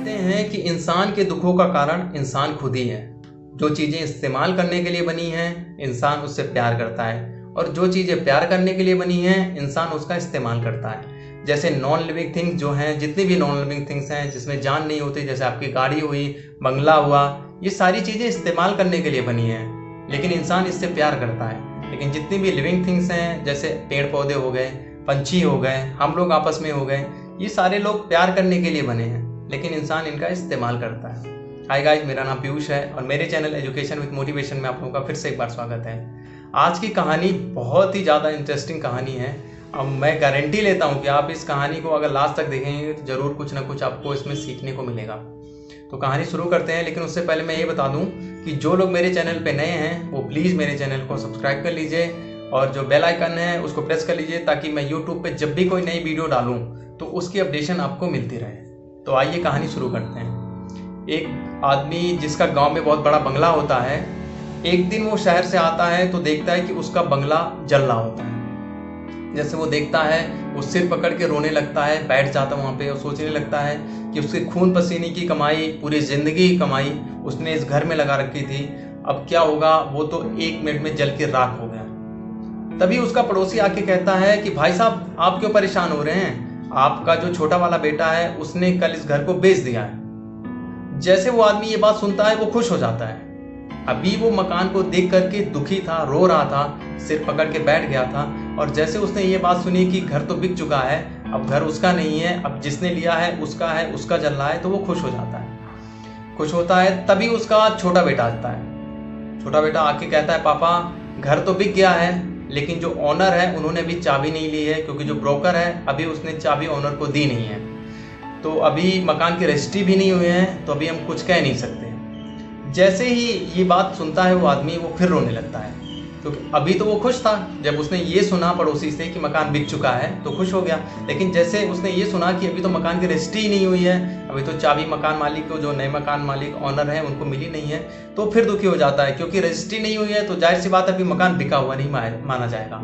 जानते हैं कि इंसान के दुखों का कारण इंसान खुद ही है। जो चीज़ें इस्तेमाल करने के लिए बनी हैं, इंसान उससे प्यार करता है, और जो चीज़ें प्यार करने के लिए बनी हैं, इंसान उसका इस्तेमाल करता है। जैसे नॉन लिविंग थिंग्स जो हैं, जितनी भी नॉन लिविंग थिंग्स हैं जिसमें जान नहीं होती, जैसे आपकी गाड़ी हुई, बंगला हुआ, ये सारी चीज़ें इस्तेमाल करने के लिए बनी हैं, लेकिन इंसान इससे प्यार करता है। लेकिन जितनी भी लिविंग थिंग्स हैं, जैसे पेड़ पौधे हो गए, पंछी हो गए, हम लोग आपस में हो गए, ये सारे लोग प्यार करने के लिए बने हैं, लेकिन इंसान इनका इस्तेमाल करता है। हाय गाइस, मेरा नाम पीयूष है और मेरे चैनल एजुकेशन विद मोटिवेशन में आप लोगों का फिर से एक बार स्वागत है। आज की कहानी बहुत ही ज़्यादा इंटरेस्टिंग कहानी है। अब मैं गारंटी लेता हूँ कि आप इस कहानी को अगर लास्ट तक देखेंगे तो ज़रूर कुछ ना कुछ आपको इसमें सीखने को मिलेगा। तो कहानी शुरू करते हैं, लेकिन उससे पहले मैं ये बता दूँ कि जो लोग मेरे चैनल पर नए हैं वो प्लीज़ मेरे चैनल को सब्सक्राइब कर लीजिए और जो बेल आइकन है उसको प्रेस कर लीजिए, ताकि मैं यूट्यूब पे जब भी कोई नई वीडियो डालूं तो उसकी अपडेशन आपको मिलती रहे। तो आइए कहानी शुरू करते हैं। एक आदमी जिसका गांव में बहुत बड़ा बंगला होता है, एक दिन वो शहर से आता है तो देखता है कि उसका बंगला जल रहा होता है। जैसे वो देखता है, वो सिर पकड़ के रोने लगता है, बैठ जाता है वहाँ पे और सोचने लगता है कि उसके खून पसीने की कमाई, पूरी जिंदगी की कमाई उसने इस घर में लगा रखी थी, अब क्या होगा, वो तो 1 मिनट में जल के राख हो गया। तभी उसका पड़ोसी आके कहता है कि भाई साहब, आप क्यों परेशान हो रहे हैं? आपका जो छोटा वाला बेटा है उसने कल इस घर को बेच दिया है। जैसे वो आदमी ये बात सुनता है वो खुश हो जाता है। अभी वो मकान को देख करके दुखी था, रो रहा था, सिर पकड़ के बैठ गया था, और जैसे उसने ये बात सुनी कि घर तो बिक चुका है, अब घर उसका नहीं है, अब जिसने लिया है, उसका जल रहा है, तो वो खुश हो जाता है। खुश होता है तभी उसका छोटा बेटा आता है। छोटा बेटा आके कहता है, पापा घर तो बिक गया है, लेकिन जो ऑनर है उन्होंने अभी चाबी नहीं ली है, क्योंकि जो ब्रोकर है अभी उसने चाबी ऑनर को दी नहीं है, तो अभी मकान की रजिस्ट्री भी नहीं हुई है, तो अभी हम कुछ कह नहीं सकते। जैसे ही ये बात सुनता है वो आदमी, वो फिर रोने लगता है, क्योंकि अभी तो वो खुश था। जब उसने ये सुना पड़ोसी से कि मकान बिक चुका है तो खुश हो गया, लेकिन जैसे उसने ये सुना कि अभी तो मकान की रजिस्ट्री नहीं हुई है, अभी तो चाबी मकान मालिक को, जो नए मकान मालिक ऑनर है, उनको मिली नहीं है, तो फिर दुखी हो जाता है, क्योंकि रजिस्ट्री नहीं हुई है तो जाहिर सी बात है अभी मकान बिका हुआ नहीं माना जाएगा।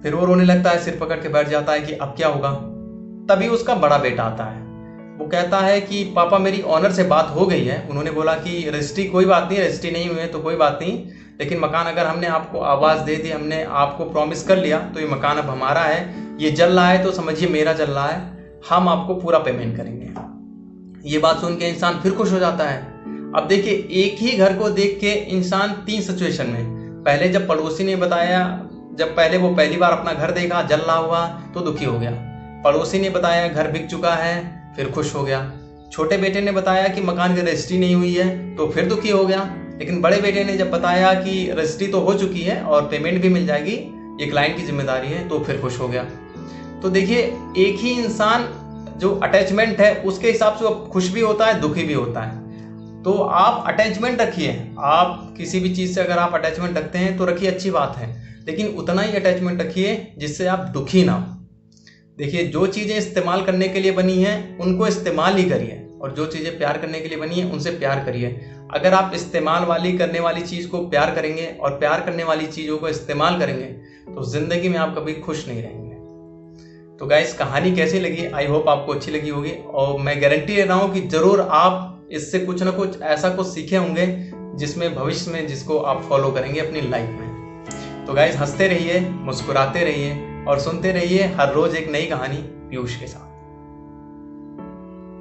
फिर वो रोने लगता है, सिर पकड़ के बैठ जाता है कि अब क्या होगा। तभी उसका बड़ा बेटा आता है। वो कहता है कि पापा, मेरी ऑनर से बात हो गई है, उन्होंने बोला कि रजिस्ट्री कोई बात नहीं, रजिस्ट्री नहीं हुई है तो कोई बात नहीं, लेकिन मकान अगर हमने आपको आवाज़ दे दी, हमने आपको प्रॉमिस कर लिया, तो ये मकान अब हमारा है, ये जल रहा है तो समझिए मेरा जल रहा है, हम आपको पूरा पेमेंट करेंगे। ये बात सुन के इंसान फिर खुश हो जाता है। अब देखिए, एक ही घर को देख के इंसान 3 सिचुएशन में, पहले जब पड़ोसी ने बताया, जब पहले वो पहली बार अपना घर देखा जल रहा हुआ तो दुखी हो गया। पड़ोसी ने बताया घर बिक चुका है, फिर खुश हो गया। छोटे बेटे ने बताया कि मकान की रजिस्ट्री नहीं हुई है तो फिर दुखी हो गया। लेकिन बड़े बेटे ने जब बताया कि रजिस्ट्री तो हो चुकी है और पेमेंट भी मिल जाएगी, ये क्लाइंट की जिम्मेदारी है, तो फिर खुश हो गया। तो देखिए, एक ही इंसान जो अटैचमेंट है उसके हिसाब से वो खुश भी होता है, दुखी भी होता है। तो आप अटैचमेंट रखिए, आप किसी भी चीज़ से अगर आप अटैचमेंट रखते हैं तो रखिए, अच्छी बात है, लेकिन उतना ही अटैचमेंट रखिए जिससे आप दुखी ना हो। देखिए, जो चीज़ें इस्तेमाल करने के लिए बनी हैं उनको इस्तेमाल ही करिए, और जो चीज़ें प्यार करने के लिए बनी हैं उनसे प्यार करिए। अगर आप इस्तेमाल वाली करने वाली चीज़ को प्यार करेंगे और प्यार करने वाली चीज़ों को इस्तेमाल करेंगे तो ज़िंदगी में आप कभी खुश नहीं रहेंगे। तो गाइस, कहानी कैसी लगी? आई होप आपको अच्छी लगी होगी, और मैं गारंटी दे रहा हूँ कि ज़रूर आप इससे कुछ ना कुछ ऐसा कुछ सीखे होंगे जिसमें भविष्य में जिसको आप फॉलो करेंगे अपनी लाइफ में। तो गाइस, हंसते रहिए, मुस्कुराते रहिए और सुनते रहिए हर रोज़ एक नई कहानी पीयूष के साथ।